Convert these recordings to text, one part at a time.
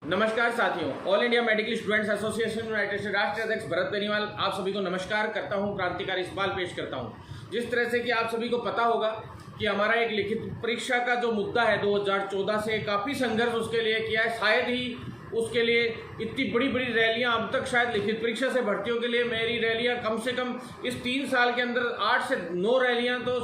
नमस्कार साथियों, all India medical students association United से राष्ट्रीय अध्यक्ष भरत बेनीवाल आप सभी को नमस्कार करता हूं, क्रांतिकारी सवाल पेश करता हूं। जिस तरह से कि आप सभी को पता होगा कि हमारा एक लिखित परीक्षा का जो मुद्दा है 2014 से काफ़ी संघर्ष उसके लिए किया है। शायद ही उसके लिए इतनी बड़ी बड़ी रैलियां अब तक शायद लिखित परीक्षा से भर्तियों के लिए मेरी रैलियां कम से कम इस 3 साल के अंदर 8 से 9 रैलियां तो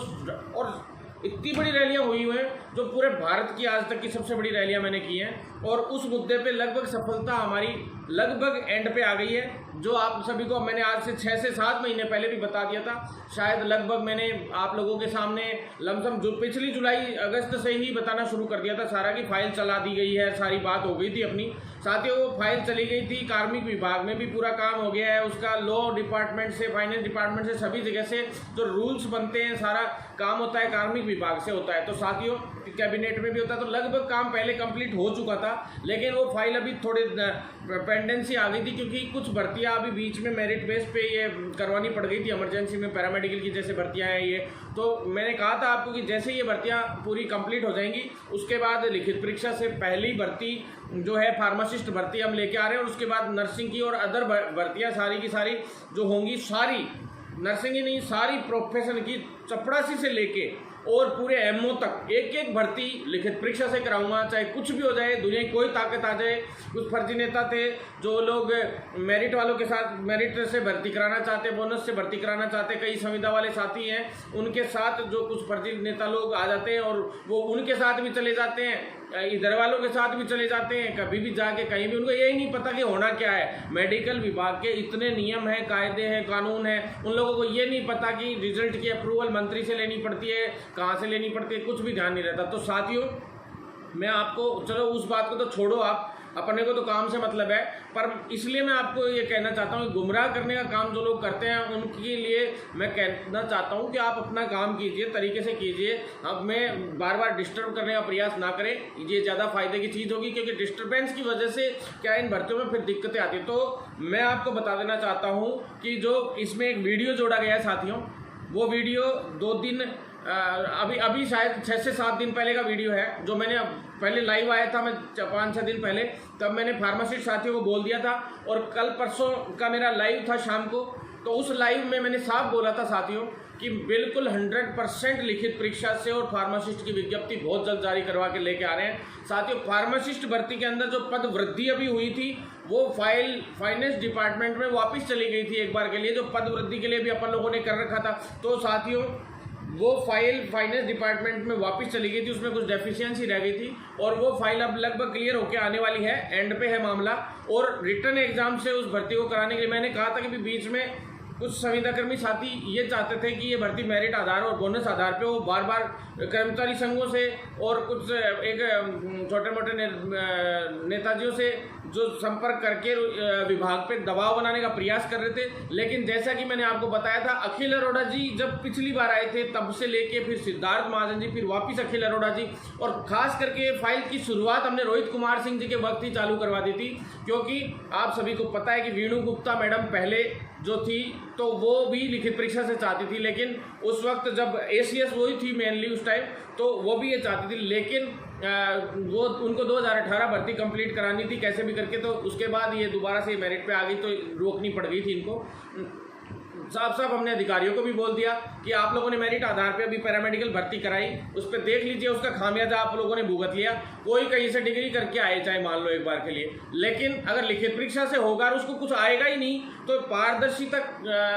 और इतनी बड़ी रैलियां हुई हैं जो पूरे भारत की आज तक की सबसे बड़ी रैलियां मैंने की हैं। और उस मुद्दे पे लगभग सफलता हमारी लगभग एंड पे आ गई है। जो आप सभी को मैंने आज से 6 से 7 महीने पहले भी बता दिया था। शायद लगभग मैंने आप लोगों के सामने लमसम जो पिछली जुलाई अगस्त से ही बताना शुरू कर दिया था सारा की फाइल चला दी गई है, सारी बात हो गई थी अपनी। साथियों वो फाइल चली गई थी, कार्मिक विभाग में भी पूरा काम हो गया है उसका, लॉ डिपार्टमेंट से, फाइनेंस डिपार्टमेंट से, सभी जगह से जो रूल्स बनते हैं सारा काम होता है कार्मिक विभाग से होता है। तो साथियों कैबिनेट में भी होता है, तो लगभग काम पहले कंप्लीट हो चुका था। लेकिन वो फाइल अभी थोड़ी पेंडेंसी आ गई थी क्योंकि कुछ भर्तियां अभी बीच में मेरिट बेस पे ये करवानी पड़ गई थी इमरजेंसी में, पैरामेडिकल की जैसे भर्तियां हैं ये। तो मैंने कहा था आपको कि जैसे ये भर्तियां पूरी कंप्लीट हो जाएंगी उसके बाद लिखित परीक्षा से पहली भर्ती जो है फार्मासिस्ट भर्ती हम लेके आ रहे हैं, और उसके बाद नर्सिंग की और अदर भर्तियां सारी की सारी जो होंगी, सारी नर्सिंग ही नहीं सारी प्रोफेशन की चपड़ासी से लेके और पूरे एमओ तक एक एक भर्ती लिखित परीक्षा से कराऊंगा। चाहे कुछ भी हो जाए, दुनिया की कोई ताकत आ जाए। कुछ फर्जी नेता थे जो लोग मेरिट वालों के साथ मेरिट से भर्ती कराना चाहते, बोनस से भर्ती कराना चाहते, कई संविदा वाले साथी हैं उनके साथ जो कुछ फर्जी नेता लोग आ जाते हैं और वो उनके साथ भी चले जाते हैं, इधर वालों के साथ भी चले जाते हैं, कभी भी जाके कहीं भी। उनको यही नहीं पता कि होना क्या है। मेडिकल विभाग के इतने नियम हैं, कायदे हैं, कानून हैं, उन लोगों को ये नहीं पता कि रिजल्ट की अप्रूवल मंत्री से लेनी पड़ती है, कहाँ से लेनी पड़ती है, कुछ भी ध्यान नहीं रहता। तो साथियों मैं आपको, चलो उस बात को तो छोड़ो, आप अपने को तो काम से मतलब है, पर इसलिए मैं आपको ये कहना चाहता हूँ कि गुमराह करने का काम जो लोग करते हैं उनके लिए मैं कहना चाहता हूँ कि आप अपना काम कीजिए, तरीके से कीजिए। अब मैं बार बार डिस्टर्ब करने का प्रयास ना करें, ये ज़्यादा फायदे की चीज़ होगी क्योंकि डिस्टर्बेंस की वजह से क्या इन भर्तियों में फिर दिक्कतें आती हैं। तो मैं आपको बता देना चाहता हूँ कि जो इसमें एक वीडियो जोड़ा गया है साथियों, वो वीडियो 2 दिन अभी शायद 6 से 7 दिन पहले का वीडियो है जो मैंने पहले लाइव आया था मैं 5-6 दिन पहले, तब मैंने फार्मासिस्ट साथियों को बोल दिया था। और कल परसों का मेरा लाइव था शाम को, तो उस लाइव में मैंने साफ बोला था साथियों कि बिल्कुल 100% लिखित परीक्षा से और फार्मासिस्ट की विज्ञप्ति बहुत जल्द जारी करवा के लेके आ रहे हैं। साथियों फार्मासिस्ट भर्ती के अंदर जो पद वृद्धि अभी हुई थी वो फाइल फाइनेंस डिपार्टमेंट में वापस चली गई थी एक बार के लिए, जो पद वृद्धि के लिए भी अपन लोगों ने कर रखा था। तो साथियों वो फाइल फाइनेंस डिपार्टमेंट में वापस चली गई थी, उसमें कुछ डेफिशिएंसी रह गई थी और वो फाइल अब लगभग क्लियर होकर आने वाली है, एंड पे है मामला। और रिटर्न एग्जाम से उस भर्ती को कराने के लिए मैंने कहा था कि बीच में कुछ संविदाकर्मी साथी ये चाहते थे कि ये भर्ती मेरिट आधार और बोनस आधार पे हो, बार बार कर्मचारी संघों से और कुछ एक छोटे मोटे नेताजियों से जो संपर्क करके विभाग पे दबाव बनाने का प्रयास कर रहे थे। लेकिन जैसा कि मैंने आपको बताया था, अखिल अरोड़ा जी जब पिछली बार आए थे तब से लेके फिर सिद्धार्थ महाजन जी, फिर वापिस अखिल अरोड़ा जी, और खास करके फाइल की शुरुआत हमने रोहित कुमार सिंह जी के वक्त ही चालू करवा दी थी। क्योंकि आप सभी को पता है कि वीणु गुप्ता मैडम पहले जो थी तो वो भी लिखित परीक्षा से चाहती थी, लेकिन उस वक्त जब एसीएस वही थी मेनली उस टाइम, तो वो भी ये चाहती थी, लेकिन वो उनको 2018 भर्ती कंप्लीट करानी थी कैसे भी करके। तो उसके बाद ये दोबारा से मेरिट पे आ गई तो रोकनी पड़ गई थी इनको। साफ हमने अधिकारियों को भी बोल दिया कि आप लोगों ने मेरिट आधार पे अभी पैरामेडिकल भर्ती कराई, उस पर देख लीजिए, उसका खामियाजा आप लोगों ने भुगत लिया। कोई कहीं से डिग्री करके आए चाहे मान लो एक बार के लिए, लेकिन अगर लिखित परीक्षा से होगा और उसको कुछ आएगा ही नहीं तो पारदर्शिता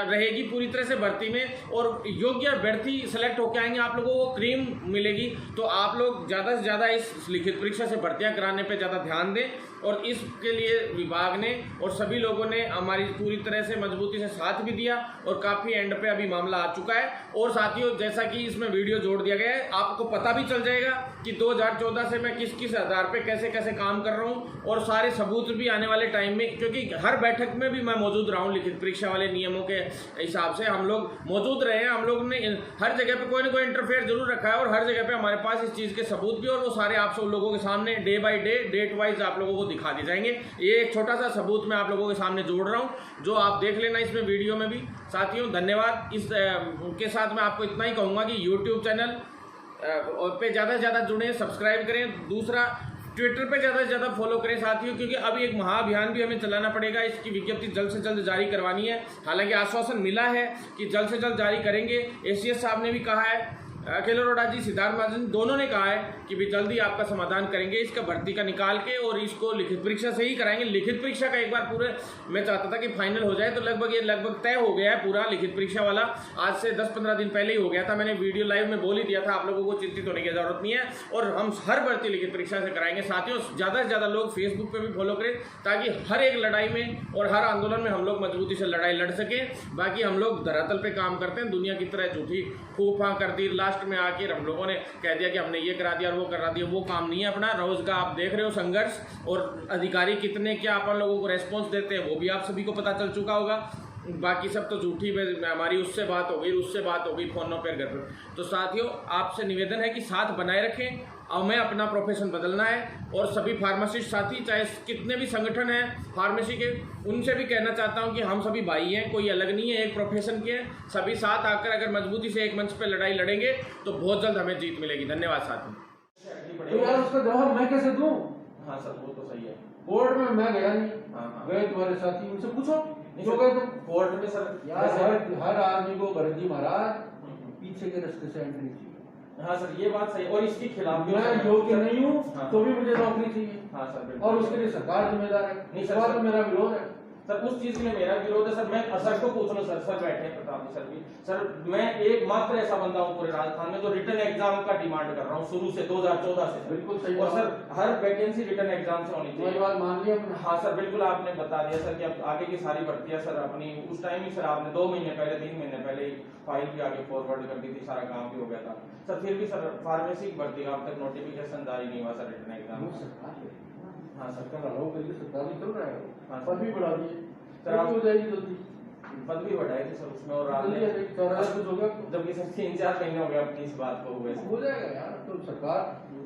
रहेगी पूरी तरह से भर्ती में और योग्य अभ्यर्थी सेलेक्ट होकर आएंगे, आप लोगों को क्रीम मिलेगी। तो आप लोग ज़्यादा से ज़्यादा इस लिखित परीक्षा से भर्तियाँ कराने पर ज़्यादा ध्यान दें, और इसके लिए विभाग ने और सभी लोगों ने हमारी पूरी तरह से मजबूती से साथ भी दिया और काफ़ी एंड पे अभी मामला आ चुका है। और साथियों जैसा कि इसमें वीडियो जोड़ दिया गया है, आपको पता भी चल जाएगा कि 2014 से मैं किस किस आधार पे कैसे कैसे काम कर रहा हूँ, और सारे सबूत भी आने वाले टाइम में, क्योंकि हर बैठक में भी मैं मौजूद रहा हूँ। लिखित परीक्षा वाले नियमों के हिसाब से हम लोग मौजूद रहे हैं, हम लोग ने हर जगह पे कोई ना कोई इंटरफेयर जरूर रखा है, और हर जगह पे हमारे पास इस चीज़ के सबूत भी, और वो सारे आप सब लोगों के सामने day by day date wise आप लोगों को दिखा दिए जाएंगे। ये एक छोटा सा सबूत मैं आप लोगों के सामने जोड़ रहा हूँ, जो आप देख लेना इसमें वीडियो में भी। साथियों धन्यवाद। इस के साथ मैं आपको इतना ही कहूँगा कि यूट्यूब चैनल पे ज़्यादा से ज़्यादा जुड़ें, सब्सक्राइब करें। दूसरा ट्विटर पे ज़्यादा से ज़्यादा फॉलो करें साथियों, क्योंकि अभी एक महाअभियान भी हमें चलाना पड़ेगा। इसकी विज्ञप्ति जल्द से जल्द जारी करवानी है। हालांकि आश्वासन मिला है कि जल्द से जल्द जारी करेंगे। एसीएस साहब ने भी कहा है, अखिल अरोड़ा जी, सिद्धार्थ महाजन दोनों ने कहा है कि भी जल्दी आपका समाधान करेंगे इसका भर्ती का निकाल के, और इसको लिखित परीक्षा से ही कराएंगे। लिखित परीक्षा का एक बार पूरे मैं चाहता था कि फाइनल हो जाए, तो लगभग ये लगभग तय हो गया है पूरा लिखित परीक्षा वाला। आज से 10-15 दिन पहले ही हो गया था। मैंने वीडियो लाइव में बोल ही दिया था, आप लोगों को चिंतित होने की जरूरत नहीं है, और हम हर भर्ती लिखित परीक्षा से कराएंगे। साथियों, ज़्यादा से ज़्यादा लोग फेसबुक पर भी फॉलो करें, ताकि हर एक लड़ाई में और हर आंदोलन में हम लोग मजबूती से लड़ाई लड़ सकें। बाकी हम लोग धरातल पर काम करते हैं, दुनिया की तरह झूठी फूफा कर दी, लास्ट में आके हम लोगों ने कह दिया कि हमने ये करा दिया और वो करा दिया। वो काम नहीं है अपना। रोज का आप देख रहे हो संघर्ष, और अधिकारी कितने क्या अपन लोगों को रेस्पॉन्स देते हैं वो भी आप सभी को पता चल चुका होगा। बाकी सब तो झूठी हमारी उससे बात हो गई फोनों पर घर पर। तो साथियों, आपसे निवेदन है कि साथ बनाए रखें। हमें अपना प्रोफेशन बदलना है, और सभी फार्मासिस्ट साथी, चाहे कितने भी संगठन हैं फार्मेसी के, उनसे भी कहना चाहता हूं कि हम सभी भाई हैं, कोई अलग नहीं है, एक प्रोफेशन के हैं। सभी साथ आकर अगर मजबूती से एक मंच पर लड़ाई लड़ेंगे तो बहुत जल्द हमें जीत मिलेगी। धन्यवाद साथी। तो यार उसका जवाब मैं कैसे दूं? हाँ सर, वो तो सही है। बोर्ड में मैं गया नहीं। हाँ। गए तुम्हारे साथी, उनसे पूछो जो कहे तुम। बोर्ड में सर यार हर आदमी को भरत जी महाराज पीछे के रास्ते से एंट्री चाहिए। हाँ सर, ये बात सही। और इसके खिलाफ मैं योग्य नहीं हूँ। हाँ। तो भी मुझे नौकरी चाहिए। हाँ सर, और उसके लिए सरकार जिम्मेदार है। नहीं इस सर, बात में मेरा विरोध है। सर उस चीज के लिए मेरा विरोध है सर। मैं सर को पूछ रहा हूँ, सर बैठे हैं प्रताप जी सर भी। सर मैं एकमात्र ऐसा बंदा हूँ पूरे राजस्थान में जो रिटर्न एग्जाम का डिमांड कर रहा हूँ शुरू से 2014 से। बिल्कुल सही। और सर हर वैकेंसी रिटर्न एग्जाम से होनी चाहिए। बात मान लिया। हाँ सर, बिल्कुल आपने बता दिया सर कि अब आगे की सारी भर्तियां सर अपनी उस टाइम ही सर आपने 2 महीने पहले 3 महीने पहले ही फाइल भी आगे फॉरवर्ड कर दी थी, सारा काम भी हो गया था सर। फिर भी सर फार्मेसी की भर्ती का अब तक नोटिफिकेशन जारी नहीं हुआ सर रिटर्न एग्जाम। हाँ सर, सरकार चल रहा है। हाँ पद भी बढ़ा दिए सर, आप हो जाएगी जल्दी। पद भी बढ़ाई थी सर उसमें, और आपने कुछ होगा जबकि सर 3-4 महीने हो गए अपनी इस बात को हुए। हो जाएगा यार, तो सरकार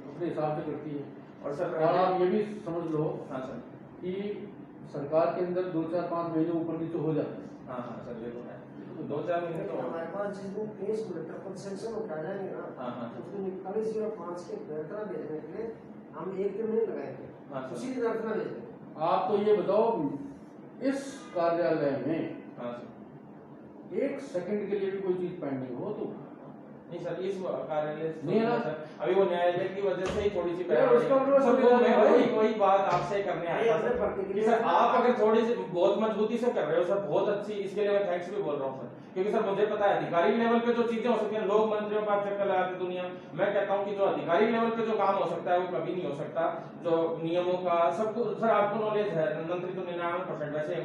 अपने हिसाब से करती है। और सर आप ये भी समझ लो। हाँ सर, कि सरकार के अंदर 2-4-5 महीने ऊपर नीचे हो जाते हैं। हाँ हाँ सर, ये तो है। 2-4 महीने तो हमारे पास जिस दिन केस लेटर पर सेंक्शन उठा जाएंगे ना, हाँ हाँ उस दिन 4105 के बेहतरा भेजने के लिए हम 1 दिन नहीं लगाएंगे। हाँ सर। उसी दिन बेहतरा भेज देंगे। आप तो ये बताओ, इस कार्यालय में हाँ सर, 1 सेकंड के लिए भी कोई चीज पेंडिंग हो तो नहीं सर, इस कार्यालय नहीं है ना सर, अभी वो न्यायालय की वजह से ही थोड़ी सी यार, उसका मतलब सर, वो मैं भाई। वही बात आपसे करने आया था सर कि सर आप अगर थोड़ी सी बहुत मजबूती से कर रहे हो सर, बहुत अच्छी, इसके लिए मैं थैंक्स भी बोल रहा हूँ सर। क्योंकि सर मुझे पता है अधिकारी लेवल पे जो चीजें हो सकती हैं, लोग मंत्रियों का चक्कर लगाते दुनिया, मैं कहता हूँ कि जो अधिकारी लेवल पे जो काम हो सकता है वो कभी नहीं हो सकता। जो नियमों का सबको सर आपको नॉलेज है, मंत्री तो 99% वैसे